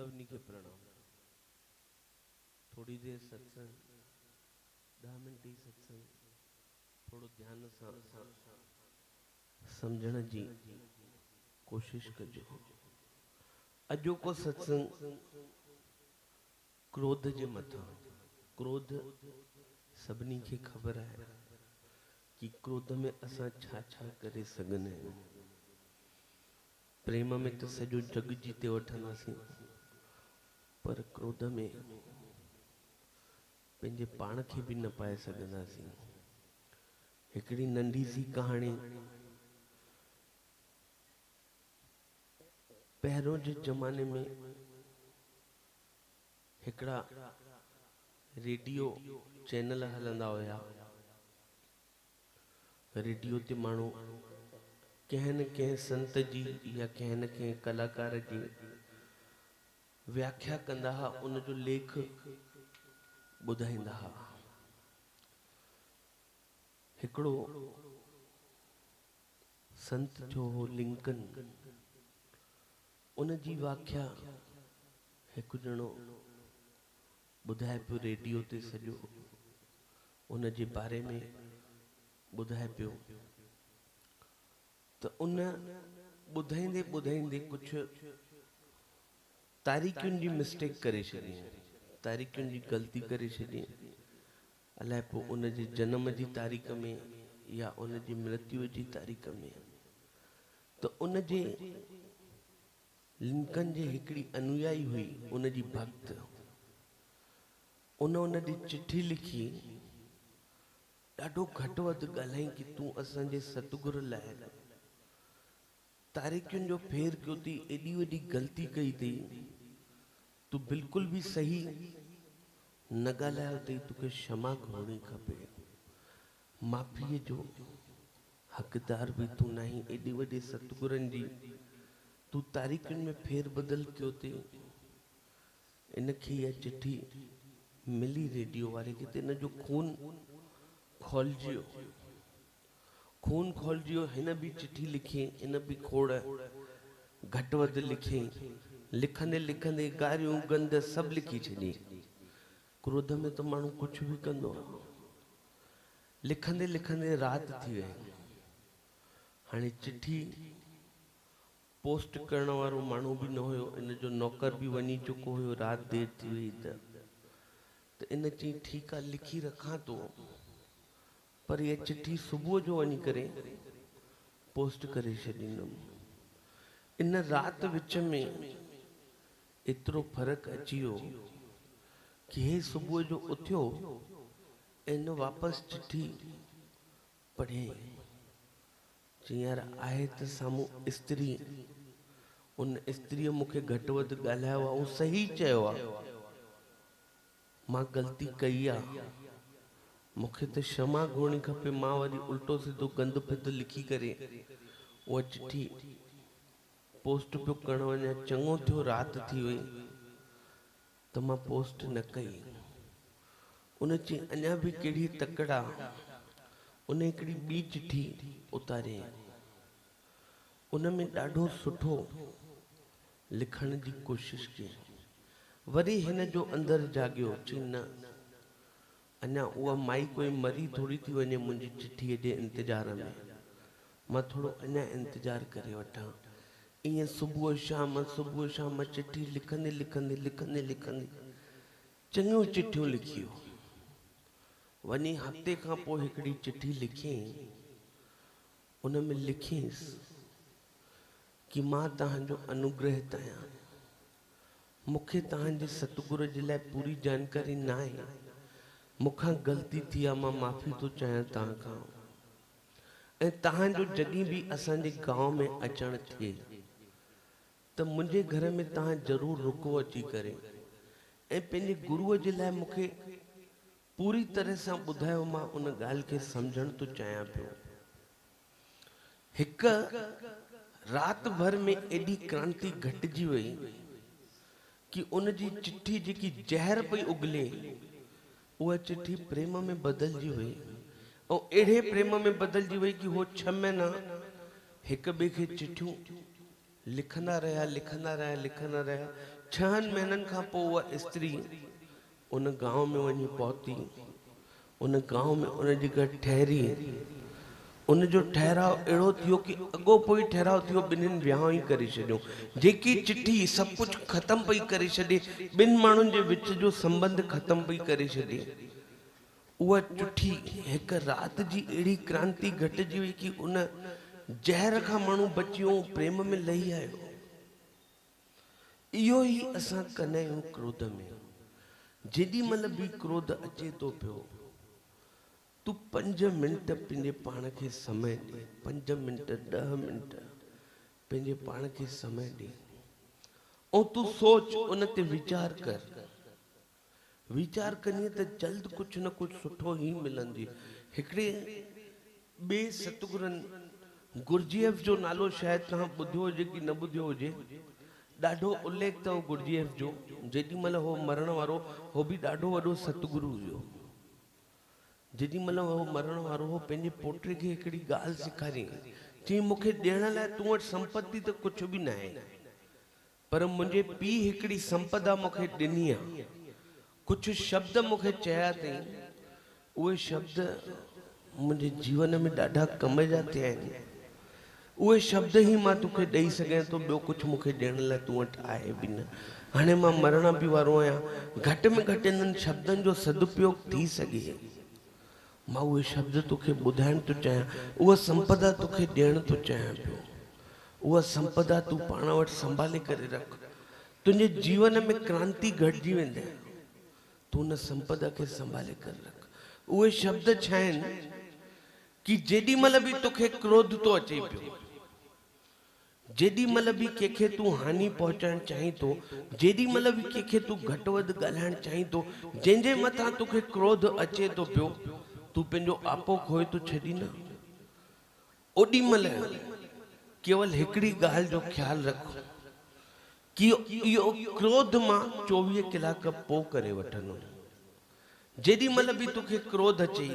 सभी के प्रणाम। थोड़ी देर सत्संग, 10 मिनट ही सत्संग, थोड़ो ध्यान सां समझण जी कोशिश कजो। अजो को सत्संग क्रोध जे मथा। क्रोध सभिनी खे खबर है कि क्रोध में असां छा छा करे सघंदा आहियूं। प्रेम में तो सॼो जग जीते वठंदासीं, पर क्रोध में पंहिंजे पाण खे भी न पाए सघंदासीं। हिकिड़ी नंढी सी कहाणी, पहिरों जे ज़माने में हिकिड़ा रेडियो चैनल हलंदा हुया। रेडियो ते माण्हू कंहिं न कंहिं संत जी या कंहिं न कंहिं कलाकार जी व्याख्या कंदा हुआ, उन जो लेख ॿुधाईंदा हुआ। हिकिड़ो संत जो हो लिंकन, उन जी व्याख्या हिकु ॼणो ॿुधाए पियो रेडियो ते, सॼो उन जे बारे में ॿुधाए पियो। त उन ॿुधाईंदे ॿुधाईंदे कुझु तारीख़ुनि जी मिस्टेक करे छॾी, तारीख़ुनि जी ग़लती करे छॾी। अलाए पोइ उन जे जनम जी तारीख़ में या उन जी मृत्यु जी तारीख़ में। त उन जे लिंकन जे हिकिड़ी अनुयायी हुई, उन जी भक्त, उन ॾे चिठी लिखी, ॾाढो घटि वधि ॻाल्हाई कि तूं असांजे सतगुरु लाइ तारीख़ुनि जो फेर कयो थी, एॾी वॾी ग़लती कई थी, तूं बिल्कुल भी सही न ॻाल्हायो अथई, तोखे क्षमा घुरणी खपे। माफ़ीअ जो हक़दार भी तूं नहीं, एॾी वॾे सतगुरनि जी तूं तारीख़ुनि में फेर बदल कयो थी। इनखे इहा चिठी मिली रेडियो वारे खे, त इन जो खून खोलजियो, खून खोलजियो। हिन भी चिठी लिखी, इन भी खोड़ घटि वधि लिखी, लिखंदे लिखंदे गारियूं गंद सभु लिखी छॾी। क्रोध में तो माण्हू कुछ भी कंदो आहे। लिखंदे लिखंदे रात थी वई। हाणे चिठी पोस्ट करण वारो माण्हू भी न हुयो, इन जो नौकर भी वञी चुको हुयो, रात देर थी वई। त इन चई ठीकु आहे, लिखी रखां थो, पर इहा चिठी सुबुह जो वञी करे पोस्ट करे छॾींदुमि। इन रात विच में एतिरो फ़र्क़ु अची वियो कि हे सुबुह जो उथियो, इन वापसि चिठी पढ़े, चई यार आहे त साम्हूं स्त्री, उन स्त्रीअ मूंखे घटि वधि ॻाल्हायो आहे, ऐं सही चयो आहे, मां ग़लती कई आहे, मूंखे त क्षमा घुरणी खपे। मां वरी उल्टो सिधो गंद फिद लिखी करे उहा चिठी पोस्ट पियो करण वञा। चङो थियो रात थी वई त मां पोस्ट न कई। उन चई अञा भी कहिड़ी तकड़ा, उन हिकिड़ी ॿी चिठी उतारे, उन में ॾाढो सुठो लिखण जी कोशिश कई। वरी हिन जो अंदर जागियो, चई न, अञा उहा माई कोई मरी थोड़ी थी वञे मुंहिंजी चिठीअ जे इंतजार में, मां थोड़ो अञा इंतजार करे वठां। ईअं सुबुह शाम चिठी लिखंदे लिखंदे लिखंदे लिखंदे चङियूं चिठियूं लिखियूं। वञी हफ़्ते खां पोइ हिकिड़ी चिठी लिखी, उन में लिखीसि कि मां तव्हांजो अनुग्रहित आहियां, मूंखे तव्हांजे सतगुरु जे लाइ पूरी जानकारी न आहे, मूंखां ग़लती थी आहे, मां माफ़ी थो चाहियां तव्हां खां। ऐं तव्हांजो जॾहिं भी असांजे गांव में अचणु थिए त मुंहिंजे घर में तव्हां ज़रूरु रुको अची करे, ऐं पंहिंजे गुरुअ जे लाइ मूंखे पूरी तरह सां ॿुधायो। मां उन ॻाल्हि खे सम्झण थो चाहियां पियो। हिकु रात भर में एॾी क्रांति घटिजी वई कि उन जी चिठी जेकी ज़हर पई उगले, उहा चिठी प्रेम में बदिलजी वई। ऐं अहिड़े प्रेम में बदिलजी वई कि हो 6 महीना हिक ॿिए खे चिठियूं लिखंदा रहिया। 6 महीननि खां पोइ उहा स्त्री उन गांव में वञी पहुती। उन गांव में उन जे घर ठहरी। उन जो ठहराव अहिड़ो थियो कि अॻो पोइ ठहराव थियो, ॿिन्हिनि विहांउ ई करे छॾियो। जेकी चिठी सभु कुझु ख़तमु पई करे छॾे, ॿिनि माण्हुनि जे विच जो संबंध ख़तमु पई करे छॾे, उहा चिठी हिकु राति जी अहिड़ी क्रांति घटिजी वई कि उन ज़हर खां माण्हू बची वियो, प्रेम में लही आयो। इहो ई असां कंदा आहियूं क्रोध में। जेॾी महिल बि क्रोध अचे थो पियो, तूं 5 मिंट पंहिंजे पाण खे समय ॾे। 5 मिंट 10 मिंट पंहिंजे पाण खे समय ॾे ऐं तूं सोच, उन ते वीचार कर। वीचार करीअ त जल्द कुझु न कुझु सुठो ई मिलंदी। हिकिड़े ॿिए सतगुरनि, गुरजीएफ जो नालो शायदि तव्हां ॿुधियो हुजे कि न ॿुधियो हुजे, ॾाढो उल्लेख अथव गुरजीएफ जो। जेॾी महिल हो मरण वारो, हो बि ॾाढो वॾो सतगुरु हुयो। जेॾी महिल हो मरण वारो हो, पंहिंजे पोटे खे हिकिड़ी ॻाल्हि सेखारियईं। चई, मूंखे ॾियण लाइ तूं वटि संपत्ति त कुझु बि न आहे, पर मुंहिंजे पीउ हिकिड़ी संपदा मूंखे ॾिनी आहे। कुझु शब्द मूंखे चया अथई, उहे शब्द मुंहिंजे जीवन में ॾाढा कम जा थिया आहिनि। उहे शब्द ई मां तोखे ॾेई सघां थो, ॿियो कुझु मूंखे ॾियण लाइ तूं वटि आहे बि न। हाणे मां मरण बि वारो आहियां, घटि में घटि इन्हनि शब्दनि जो सदुपयोग थी सघे, मां उहे शब्द तोखे ॿुधाइण थो चाहियां। उहा संपदा तोखे ॾियण थो चाहियां पियो। उहा संपदा तूं पाण वटि संभाले करे रख। तुंहिंजे जीवन में क्रांति घटिजी वेंदे, तूं उन संपदा खे संभाले करे रख। उहे शब्द छा आहिनि कि जेॾी महिल बि तोखे क्रोध थो अचे पियो, जेॾी महिल बि कंहिंखे तूं हानि पहुचाइण चाहीं थो, जेॾी महिल बि कंहिंखे तूं घटि वधि ॻाल्हाइण चाहीं थो, जंहिंजे मथां तोखे क्रोध अचे थो पियो, तूं पंहिंजो आपो खोए थो छॾी न। ओॾी महिल केवल हिकिड़ी ॻाल्हि जो ख़्यालु रख कि इहो क्रोध मां 24 कलाक पोइ करे वठंदुमि। जेॾी महिल बि तोखे क्रोध अचे,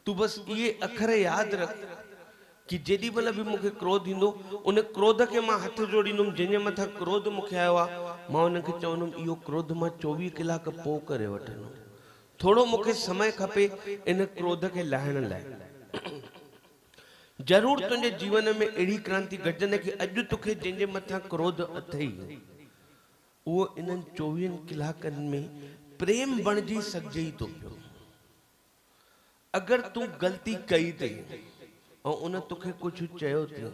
तूं बसि इहे अखर यादि रख कि जेॾी महिल बि मूंखे क्रोध ईंदो, उन क्रोध खे मां हथ जोड़ींदुमि। जंहिंजे मथां क्रोध मूंखे आयो आहे, मां उनखे चवंदुमि इहो क्रोध मां 24 कलाक पोइ करे वठंदुमि। थोरो मूंखे समय खपे इन क्रोध खे लाहिण लाइ। ज़रूर तुंहिंजे जीवन में अहिड़ी क्रांति घटिजंदी कि अॼु तोखे जंहिंजे मथां क्रोध अथई, उहो इन्हनि 24 कलाकनि में प्रेम बणिजी सघिजे थो पियो। अगरि तूं ग़लती कई अथई ऐं उन तोखे कुझु चयो अथई,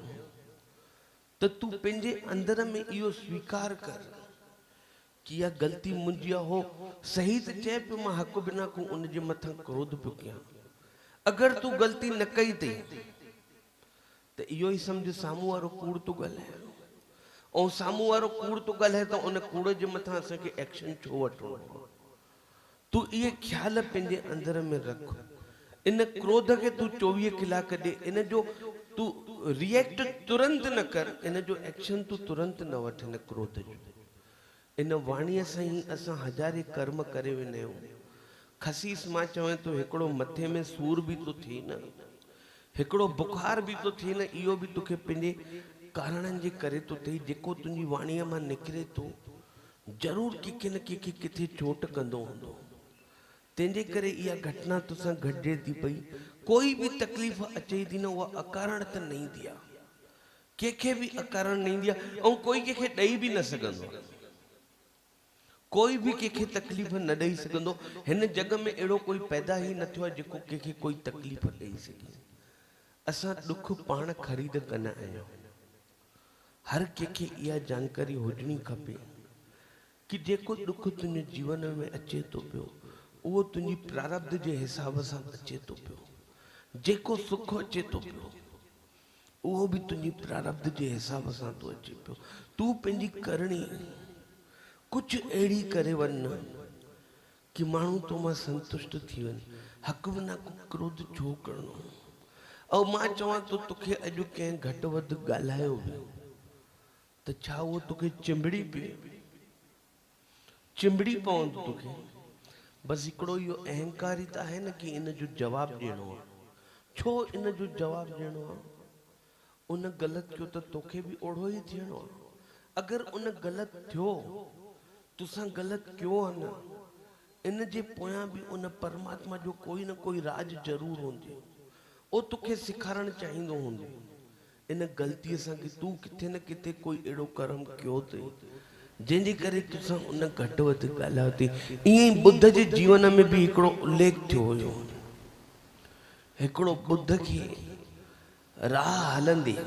त तूं पंहिंजे अंदर में इहो स्वीकार कर कि इहा ग़लती मुंहिंजी आहे। हो सही त चए पियो, मां हक़ बिना को उन जे मथां क्रोध पियो कयां। अगरि तूं ग़लती न कई अथई, त इहो ई सम्झ साम्हूं वारो कूड़ थो ॻाल्हाए, ऐं साम्हूं वारो कूड़ थो ॻाल्हाए त उन कूड़ जे मथां असांखे एक्शन छो वठिणो आहे। तूं इहे ख़्याल पंहिंजे अंदर में रख। इन क्रोध खे तूं 24 कलाक ॾे। इन जो तूं रिएक्ट तुरंत न कर, इन जो एक्शन तूं तुरंत न वठ। इन क्रोध जो, इन वाणीअ सां ई असां हज़ारे कर्म करे वेंदा आहियूं। खसीस मां चवां थो, हिकिड़ो मथे में सूर बि थो थिए न, हिकिड़ो बुखार बि थो थिए न, इहो बि तोखे पंहिंजे कारणनि जे करे थो थिए। जेको तुंहिंजी वाणीअ मां निकिरे थो, ज़रूरु कंहिंखे न कंहिंखे किथे चोट कंदो हूंदो। तंहिंजे करे इहा घटना तोसां घटिजे थी पई। कोई बि तकलीफ़ अचे थी न, उहा अकारण त न ईंदी आहे, कंहिंखे बि अकारण न ईंदी आहे, ऐं कोई कंहिंखे ॾेई बि न सघंदो आहे। कोई बि कंहिंखे तकलीफ़ न ॾेई सघंदो। हिन जग में अहिड़ो कोई पैदा ई न थियो आहे जेको कंहिंखे कोई तकलीफ़ ॾेई सघे। असां ॾुख पाण ख़रीद कंदा आहियूं। हर कंहिंखे इहा जानकारी हुजणी खपे कि जेको ॾुख तुंहिंजे जीवन में अचे थो पियो, उहो तुंहिंजी प्रारब्ध जे हिसाब सां अचे थो पियो। जेको सुख अचे थो पियो, उहो बि तुंहिंजी प्रारब्ध जे हिसाब सां थो अचे पियो। तूं पंहिंजी करणी कुझु अहिड़ी करे वञ कि माण्हू तो मां संतुष्ट थी वञे। हक़ बिना क्रोध छो करणो। ऐं मां चवां थो, तोखे अॼु कंहिं घटि वधि ॻाल्हायो बि त छा उहो तोखे चिंबड़ी पए? चिंबड़ी पवंदो तोखे। बसि हिकिड़ो इहो अहंकार ई त आहे न कि इन जो जवाबु ॾियणो आहे। छो इन जो जवाबु ॾियणो आहे? उन ग़लति कयो त तोखे बि ओढ़ो ई थियणो आहे। अगरि उन ग़लति थियो तुसां गलत क्यों आना इन जे पोयां भी उन परमात्मा जो कोई न कोई राज जरूर होंदे ओ तुखे सिखारण चाहिंदो होंदे इन गलती सां कि तू किथे न किथे कोई एड़ो कर्म क्यों थे जंहिंजे करे तुसां उन घट वध ॻाल्हायो थी। ईअं बुद्ध जे जीवन में भी हिकिड़ो उल्लेख थियो हुयो। हिकिड़ो बुद्ध खे राह हलंदे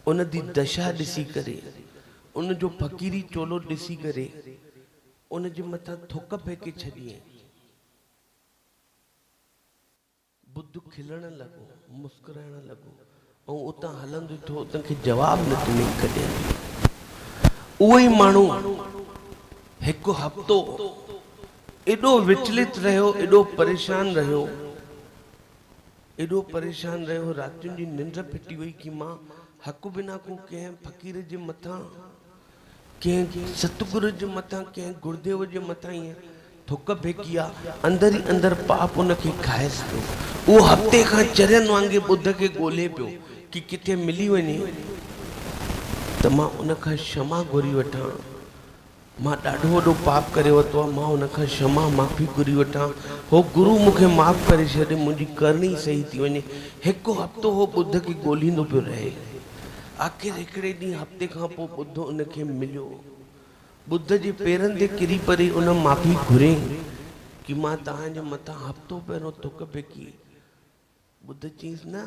उन दी दशा ॾिसी करे उन जो फ़कीरी चोलो ॾिसी करे उन जे मथां थुक फेंके छॾी। बुद्ध खिलण लॻो, मुस्कुराइण लॻो ऐं उतां हलंदो थियो उनखे जवाब न ॾिनई कॾहिं। उहो ई माण्हू हिकु हफ़्तो एॾो विचलित रहियो, एॾो परेशान रहियो, एॾो परेशान रहियो, रातियुनि जी निंड फिटी वई कि मां हक़ बिना को कंहिं फ़कीर जे मथां, कंहिं सतगुरु जे मथां, कंहिं गुरुदेव जे मथां ईअं थुक फेंकी आहे, अंदर ई अंदर पाप उनखे खाएसि पियो। उहो हफ़्ते खां चरियनि वांगुरु बुद्ध खे ॻोल्हे पियो कि किथे मिली वञे त मां उनखां क्षमा घुरी वठां। मां ॾाढो वॾो पाप करे वरितो आहे, मां उनखां क्षमा माफ़ी घुरी वठां, हो गुरु मूंखे माफ़ करे छॾे, मुंहिंजी करणी सही थी वञे। हिकु हफ़्तो हो बुद्ध खे ॻोल्हींदो पियो रहे। आख़िर हिकिड़े ॾींहुं हफ़्ते खां पोइ बुद्ध उनखे मिलियो। बुद्ध जे पेरनि ते किरी परे उन माफ़ी घुरे कि मां तव्हांजे मथां हफ़्तो पहिरियों थुक फेंकी। बुद्ध चयईंसि न,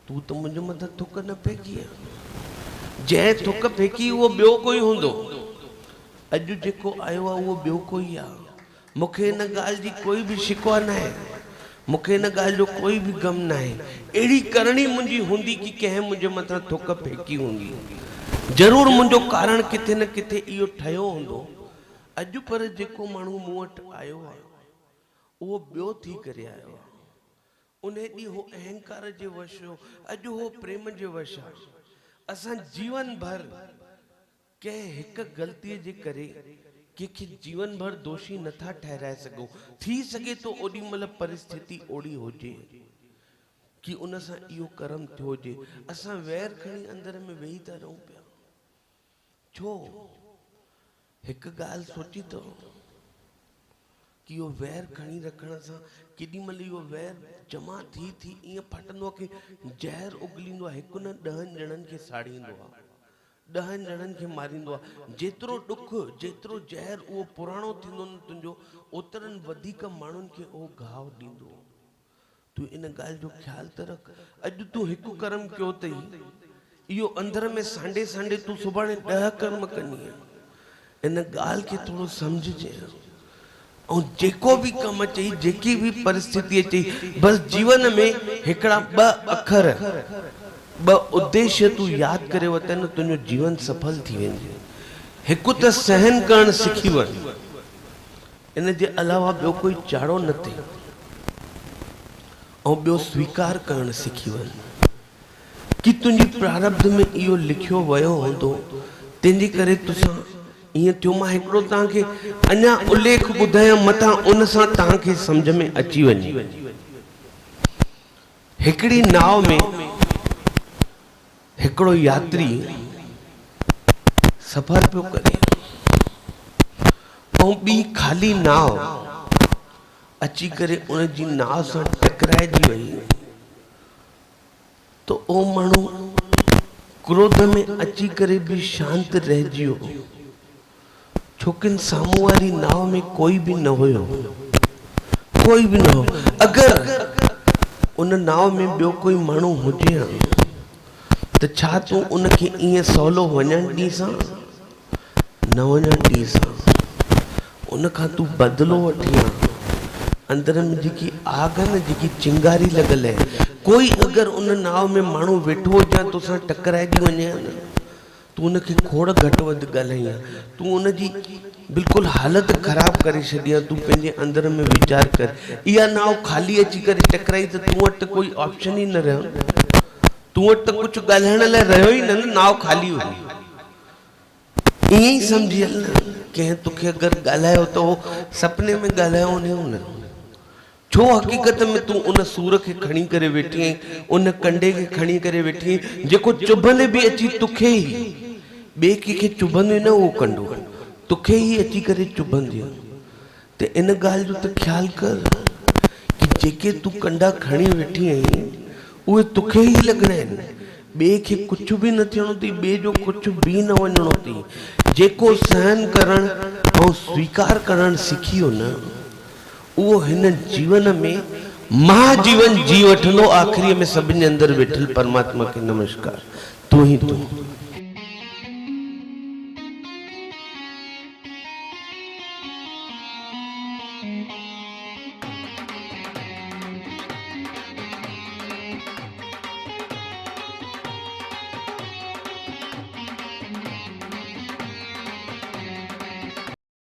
तूं त मुंहिंजे मथां थुक न फेंकी आहे। जंहिं थुक फेंकी उहो ॿियो कोई हूंदो, अॼु जेको आयो आहे उहो ॿियो कोई आहे। मूंखे इन ॻाल्हि जी कोई बि शिकवा न आहे, मूंखे इन ॻाल्हि जो कोई बि गम न आहे। अहिड़ी करणी मुंहिंजी हूंदी कि कंहिं मुंहिंजे मथां थुक फेंकी हूंदी, ज़रूरु मुंहिंजो कारण किथे न किथे इहो ठहियो हूंदो। अॼु पर जेको माण्हू मूं वटि आयो आहे उहो ॿियो थी करे आयो आहे। उन ॾींहुं हो अहंकार जे वश हो, अॼु हो प्रेम जे वश आहे। असां जीवन भर कंहिं हिकु ग़लतीअ जे करे कंहिंखे जीवन भर दोषी नथा ठहराए सघूं। थी सघे तो ओॾी महिल परिस्थिति ओड़ी हुजे कि उन सां इहो कर्म थियो हुजे। असां वैर खणी अंदर में वेही था रहूं पिया। छो? हिकु ॻाल्हि सोची तो कि इहो वैर खणी रखण सां केॾी महिल इहो वैर जमा थी ईअं फटंदो आहे कि ज़हर उगलींदो आहे। हिकु न 10 ॼणनि खे साड़ींदो आहे, 10 ॼणनि खे मारींदो आहे। जेतिरो ॾुख, जेतिरो ज़हर उहो पुराणो थींदो न तुंहिंजो, ओतिरनि वधीक माण्हुनि खे उहो घाव ॾींदो। तूं इन ॻाल्हि जो ख़्यालु त रख। अॼु तूं हिकु कर्म कयो अथई, इहो अंदर में सांडे सांडे तूं सुभाणे 10 कर्म कंदीअ। इन ॻाल्हि खे थोरो सम्झजे ऐं जेको बि कमु अचई, जेकी बि परिस्थिति अचई, बसि जीवन में हिकिड़ा 2 अखर, 2 उद्देश्य तूं यादि करे वठे न, तुंहिंजो जीवन सफल थी वेंदो। हिकु त सहन करणु सिखी वञ, इन जे अलावा ॿियो कोई चाड़ो न थिए। ऐं ॿियो स्वीकार करणु सिखी वञ कि तुंहिंजी प्रारब्ध में इहो लिखियो वियो हूंदो, तंहिंजे करे तोसां ईअं थियो। मां हिकिड़ो तव्हांखे अञा उल्लेख ॿुधायां मथां, उन सां तव्हांखे सम्झ में अची वञे। हिकिड़ी नाव में हिकिड़ो यात्री सफ़र पियो करे ऐं ॿी खाली नाव अची करे उन जी नाव सां टकराइजी वई। तो ओ माण्हू क्रोध में अची करे भी शांत रहिजी वियो, छोकिन साम्हूं वारी नाव में कोई भी न हुयो, कोई भी न हो। अगर उन नाव में ॿियो कोई माण्हू हुजे हा त छा तूं उनखे ईअं सवलो वञण ॾींसां? न वञण ॾींसां। उनखां तूं बदिलो वठी आ। अंदर में जेकी आग न, जेकी चिंगारी लॻल है, कोई अगर उन नाव में माण्हू वेठो हुजे तोसां टकराइजी वञे न, तूं उनखे खोड़ घटि वधि ॻाल्हाई आहे, तूं उनजी बिल्कुलु हालत ख़राब करे छॾी आहे। तूं पंहिंजे अंदर में वीचार कर, इहा नाव ख़ाली अची करे टकराई त तूं वटि कोई ऑप्शन ही न रहियो, तूं वटि त कुझु ॻाल्हाइण लाइ रहियो ही न, नाव ख़ाली हुई। ईअं ई सम्झी हल न, कंहिं तोखे अगरि ॻाल्हायो त उहो सपने में ॻाल्हायो न, छो हक़ीक़त में तूं उन सूर खे खणी करे वेठी आहीं, उन कंडे खे खणी करे वेठी आहीं, जेको चुभल बि अची तोखे ई ॿिए कंहिंखे चुभंदो न उहो कंडो तोखे ई अची करे चुभंदी। त इन ॻाल्हि जो त ख़्यालु कर कि जेके तूं कंडा खणी वेठी आहीं उहे तोखे ई लॻणा आहिनि। ॿिए खे कुझु बि न थियणो अथई, ॿिए जो कुझु बि न वञिणो अथई। जेको सहन करणु ऐं स्वीकार करणु सिखी वियो न उहो हिन जीवन में महाजीवन जी वठंदो। आख़िरीअ में सभिनी जे अंदरि वेठल परमात्मा खे नमस्कार, तूं ई तूं।